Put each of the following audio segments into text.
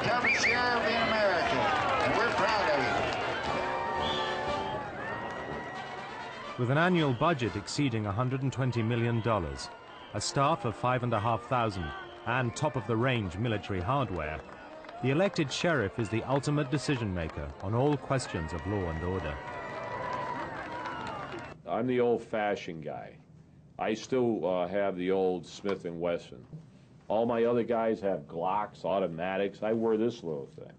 toughest sheriff in America, and we're proud of you. With an annual budget exceeding $120 million, a staff of 5,500, and top-of-the-range military hardware, the elected sheriff is the ultimate decision-maker on all questions of law and order. I'm the old-fashioned guy. I still have the old Smith & Wesson. All my other guys have Glocks, automatics. I wear this little thing.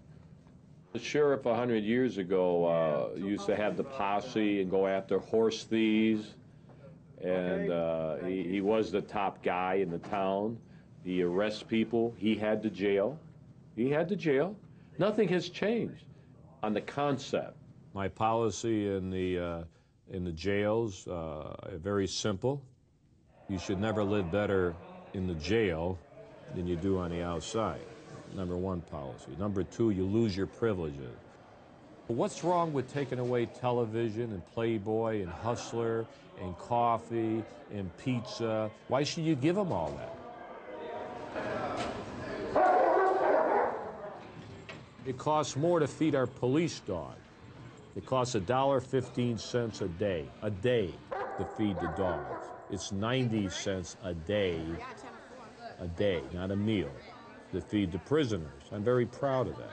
The sheriff 100 years ago used to have the posse and go after horse thieves, and he was the top guy in the town. He arrests people. He had the jail. He had the jail. Nothing has changed on the concept. My policy in the jails very simple. You should never live better in the jail than you do on the outside. Number one policy. Number two, you lose your privileges. What's wrong with taking away television and Playboy and Hustler and coffee and pizza? Why should you give them all that? It costs more to feed our police dog. It costs $1.15 a day to feed the dogs. It's 90 cents a day, not a meal, to feed the prisoners. I'm very proud of that.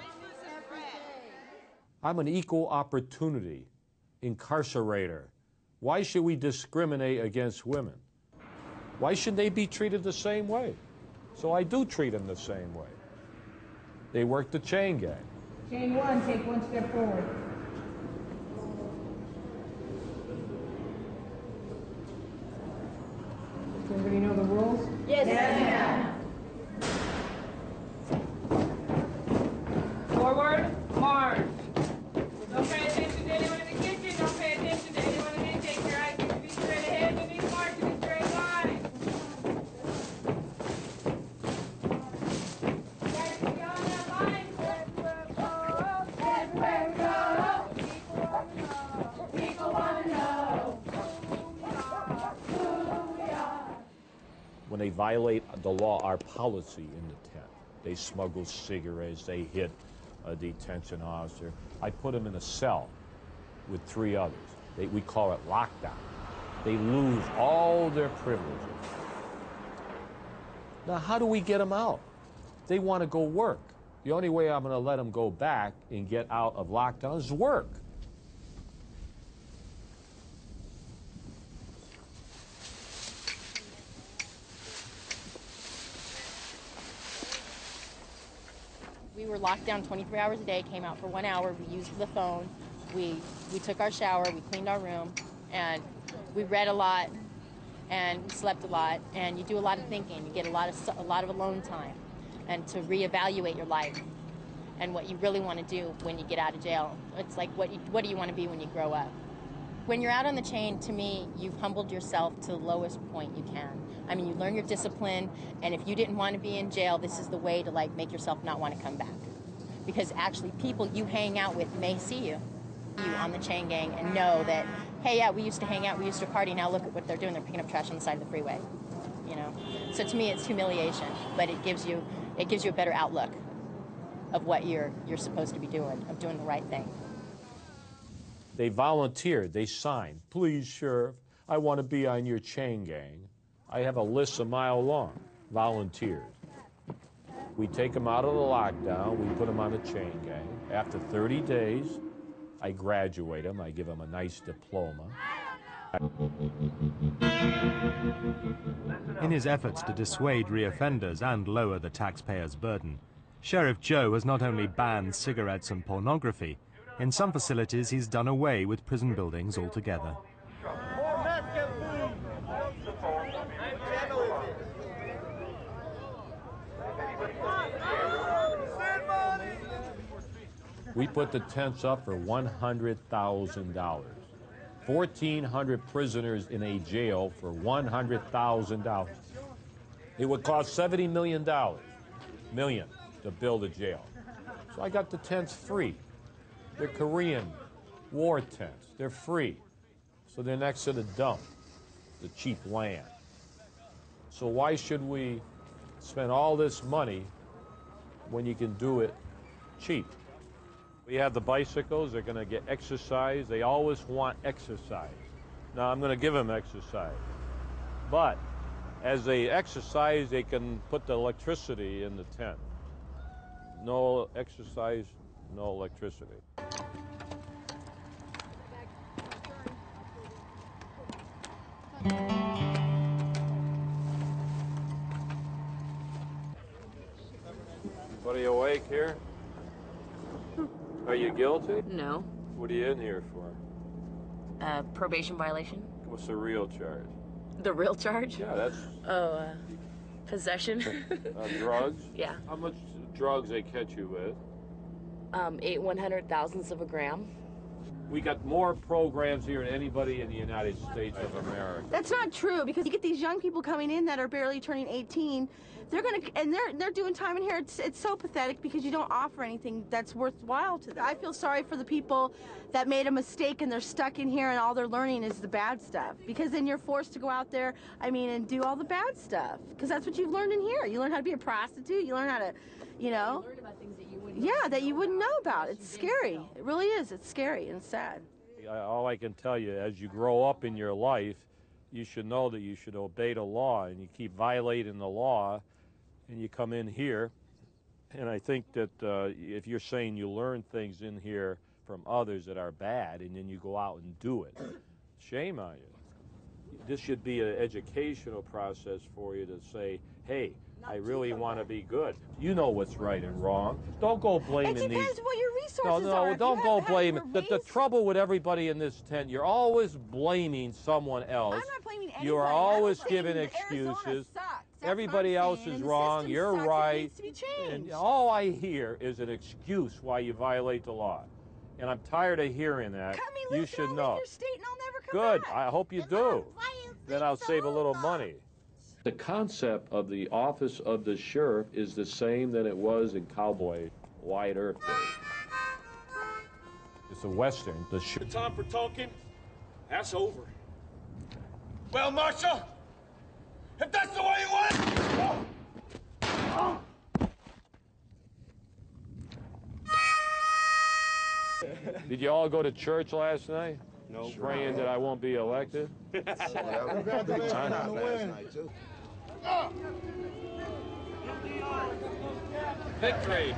I'm an equal opportunity incarcerator. Why should we discriminate against women? Why should they be treated the same way? So I do treat them the same way. They work the chain gang. Chain one, take one step forward. Does everybody know the rules? Yes, ma'am. Forward, march. Don't pay attention to anyone in the kitchen. Don't pay attention to anyone in the intake. Your eyes need to be straight ahead. You need to march in a straight line. Guys, be on that line. Everywhere we go. People wanna know. Who we are. When they violate the law, our policy in the tent, they smuggle cigarettes, they hit a detention officer. I put them in a cell with 3 others. We call it lockdown. They lose all their privileges. Now, how do we get them out? They want to go work. The only way I'm going to let them go back and get out of lockdown is work. We were locked down 23 hours a day, came out for 1 hour, we used the phone, we took our shower, we cleaned our room, and we read a lot, and we slept a lot, and you do a lot of thinking. You get a lot of alone time, and to reevaluate your life and what you really want to do when you get out of jail. It's like, what do you want to be when you grow up? When you're out on the chain, to me, you've humbled yourself to the lowest point you can. I mean, you learn your discipline, and if you didn't want to be in jail, this is the way to, like, make yourself not want to come back. Because actually, people you hang out with may see you on the chain gang and know that, hey, yeah, we used to hang out, we used to party, now look at what they're doing. They're picking up trash on the side of the freeway, you know? So to me, it's humiliation, but it gives you a better outlook of what you're supposed to be doing, of doing the right thing. They volunteered, they signed, please, Sheriff, I want to be on your chain gang. I have a list a mile long, volunteers. We take them out of the lockdown, we put them on the chain gang. After 30 days, I graduate them, I give them a nice diploma. In his efforts to dissuade reoffenders and lower the taxpayers' burden, Sheriff Joe has not only banned cigarettes and pornography, in some facilities he's done away with prison buildings altogether. We put the tents up for $100,000. 1,400 prisoners in a jail for $100,000. It would cost $70 million to build a jail. So I got the tents free. They're Korean war tents. They're free. So they're next to the dump, the cheap land. So why should we spend all this money when you can do it cheap. We have the bicycles, they're gonna get exercise. They always want exercise. Now I'm gonna give them exercise. But as they exercise, they can put the electricity in the tent. No exercise, no electricity. Anybody awake here? Are you guilty? No. What are you in here for? Probation violation. What's the real charge? The real charge? Yeah, that's Possession. drugs. Yeah. How much drugs they catch you with? 1/100,000th of a gram. We got more programs here than anybody in the United States of America. That's not true, because you get these young people coming in that are barely turning 18. They're doing time in here. It's so pathetic because you don't offer anything that's worthwhile to them. I feel sorry for the people that made a mistake and they're stuck in here and all they're learning is the bad stuff. Because then you're forced to go out there, and do all the bad stuff. Because that's what you've learned in here. You learn how to be a prostitute. You learn how to, You learn about things that you wouldn't. Yeah, that you wouldn't know about. It's scary. It really is. It's scary and sad. All I can tell you, as you grow up in your life, you should know that you should obey the law, and you keep violating the law, and you come in here. And I think that if you're saying you learn things in here from others that are bad, and then you go out and do it, shame on you. This should be an educational process for you to say, hey, I really want to be good. You know what's right and wrong. Don't go blaming these. It depends what your resources are. No, If don't you go have blaming. your The trouble with everybody in this tent, you're always blaming someone else. I'm not blaming anybody. You are always I'm giving saying that Arizona excuses. sucks. That's Everybody what I'm else saying, is and the wrong. system You're sucks, and right. It needs to be changed. And all I hear is an excuse why you violate the law. And I'm tired of hearing that. You should know. Your state and I'll never come Good. back. I hope you do. Then I'll save a little money. The concept of the office of the sheriff is the same than it was in Cowboy Wide Earth days. It's a Western. The time for talking, that's over. Well, Marshal, if that's the way you want it. Did you all go to church last night? No. Praying that I won't be elected? Victory.